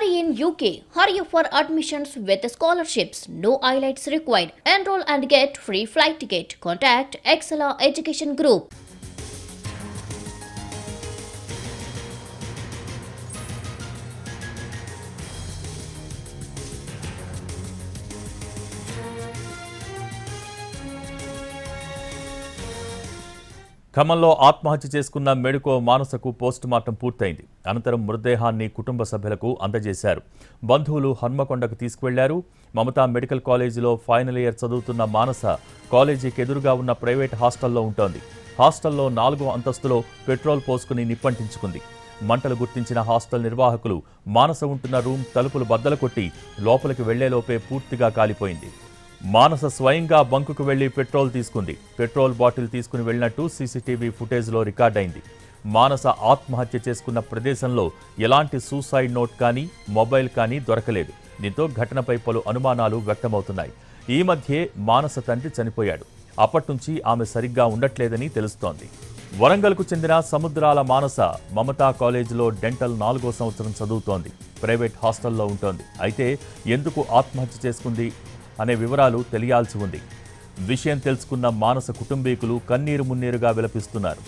Study in UK. Hurry for admissions with scholarships. No IELTS required. Enroll and get free flight ticket. Contact Excella Education Group. ఖమ్మంలో ఆత్మహత్య చేసుకున్న మెడుకో మానసకు postmortem పూర్తయింది. అనంతరం మృతదేహాన్ని కుటుంబ సభ్యులకు అందజేశారు. బంధువులు హన్మకొండకు తీసుకువెళ్లారు. మమతా మెడికల్ కాలేజీలో ఫైనల్ ఇయర్ చదువుతున్న మానస కాలేజీకి ఎదురుగా ఉన్న ప్రైవేట్ హాస్టల్లో ఉంటోంది. హాస్టల్లో 4వ అంతస్తులో పెట్రోల్ పోసుకుని నిప్పంటించుకుంది. మంటలు గుర్తించిన హాస్టల్ నిర్వాహకులు మానస ఉంటున్న రూమ్ తలుపులు బద్దలు కొట్టి లోపలికి వెళ్లేలోపే పూర్తిగా కాలిపోయింది. మానస స్వయంగా బంకుకు వెళ్లి పెట్రోల్ తీసుకుంది. పెట్రోల్ బాటిల్ తీసుకుని వెళ్లినట్టు సీసీటీవీ ఫుటేజ్లో రికార్డైంది. మానస ఆత్మహత్య చేసుకున్న ప్రదేశంలో ఎలాంటి సూసైడ్ నోట్ కానీ మొబైల్ కానీ దొరకలేదు. దీంతో ఘటనపై పలు అనుమానాలు వ్యక్తమవుతున్నాయి. ఈ మధ్యే మానస తండ్రి చనిపోయాడు. అప్పట్నుంచి ఆమె సరిగ్గా ఉండట్లేదని తెలుస్తోంది. వరంగల్కు చెందిన సముద్రాల మానస మమతా కాలేజీలో డెంటల్ 4వ సంవత్సరం చదువుతోంది. ప్రైవేట్ హాస్టల్లో ఉంటోంది. అయితే ఎందుకు ఆత్మహత్య చేసుకుంది అనే వివరాలు తెలియాల్సి ఉంది. విషయం తెలుసుకున్న మానస కుటుంబీకులు కన్నీరు మున్నీరుగా విలపిస్తున్నారు.